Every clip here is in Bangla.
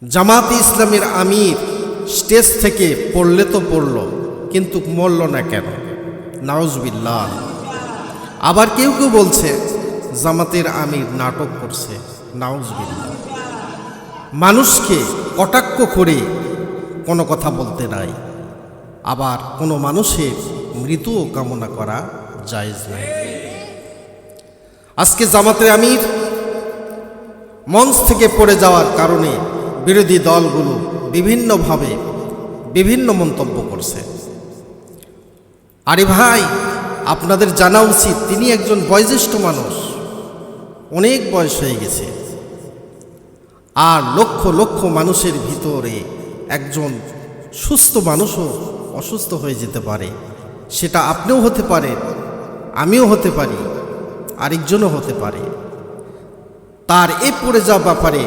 জামাতে ইসলামের আমির স্টেজ থেকে পড়লে তো পড়ল, কিন্তু মরল না কেন? নাউজুবিল্লাহ। আবার কেউ কেউ বলছে জামাতের আমির নাটক করছে। নাউজুবিল্লাহ। মানুষকে কটাক্ষ করে কোনো কথা বলতে নাই, আবার কোনো মানুষের মৃত্যুও কামনা করা জায়েজ নাই। আজকে জামাতের আমির মঞ্চ থেকে পড়ে যাওয়ার কারণে বিরোধী দলগুলো বিভিন্নভাবে বিভিন্ন মন্তব্য করছে। আরে ভাই, আপনাদের জানা উচিত তিনি একজন বয়োজ্যেষ্ঠ মানুষ, অনেক বয়স হয়ে গেছে। আর লক্ষ লক্ষ মানুষের ভিতরে একজন সুস্থ মানুষও অসুস্থ হয়ে যেতে পারে। সেটা আপনিও হতে পারেন, আমিও হতে পারি, আরেকজনও হতে পারে। তার এই পড়ে যাওয়া ব্যাপারে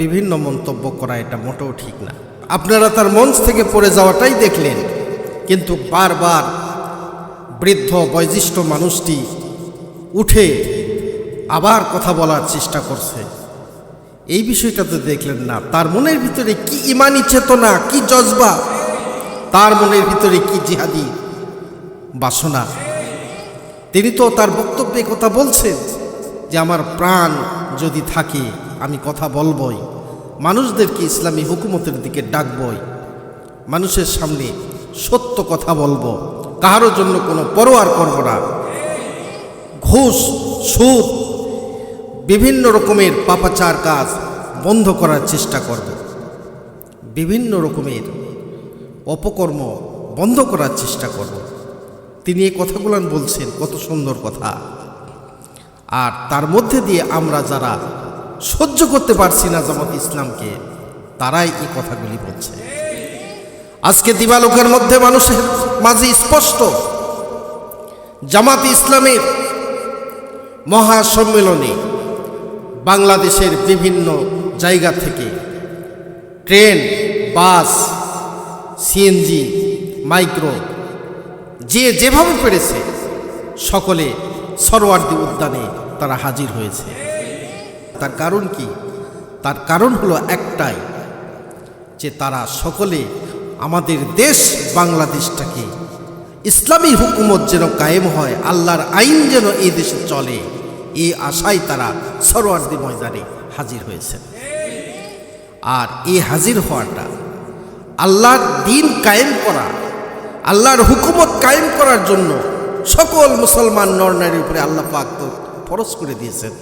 বিভিন্ন মন্তব্য করা এটা মোটেও ঠিক না। আপনারা তার মঞ্চ থেকে পড়ে যাওয়াটাই দেখলেন, কিন্তু বারবার বৃদ্ধ বয়োজ্যেষ্ঠ মানুষটি উঠে আবার কথা বলার চেষ্টা করছে। এই বিষয়টা তো দেখলেন না। তার মনের ভিতরে কি ইমানি চেতনা, কি জজবা, তার মনের ভিতরে কি জিহাদি বাসনা। তিনি তো তার বক্তব্যে কথা বলছেন যে আমার প্রাণ যদি থাকে আমি কথা বলবই, মানুষদেরকে ইসলামী হুকুমতের দিকে ডাকবই, মানুষের সামনে সত্য কথা বলবো, কারো জন্য কোনো পরোয়ার করব না। ঘুষ, সুদ, বিভিন্ন রকমের পাপাচার কাজ বন্ধ করার চেষ্টা করব, বিভিন্ন রকমের অপকর্ম বন্ধ করার চেষ্টা করব। তিনি এই কথাগুলো বলছেন, কত সুন্দর কথা। আর তার মধ্যে দিয়ে আমরা যারা সহ্য করতে পারছি না জামাত ইসলামকে, তারাই এই কথাগুলি বলছে। আজকে দিবালোকের মধ্যে মানুষের মাঝে স্পষ্ট, জামাত ইসলামের মহাসম্মেলনে বাংলাদেশের বিভিন্ন জায়গা থেকে ট্রেন, বাস, সিএনজি, মাইক্রো, যে যেভাবে পেরেছে সকলে সরওয়ার্দী উদ্যানে তারা হাজির হয়েছে। তার কারণ কি? তার কারণ হলো একটাই, যে তারা সকলে আমাদের দেশ বাংলাদেশটাকে ইসলামী হুকুমত যেন কায়েম হয়, আল্লাহর আইন যেন এই দেশে চলে, এই আশায় তারা সরওয়ার্দী ময়দানে হাজির হয়েছেন। আর এই হাজির হওয়াটা আল্লাহর দিন কায়েম করা, আল্লাহর হুকুমত কায়েম করার জন্য সকল মুসলমান নর নারীর উপরে আল্লাহ পাক তো ফরজ করে দিয়েছেন।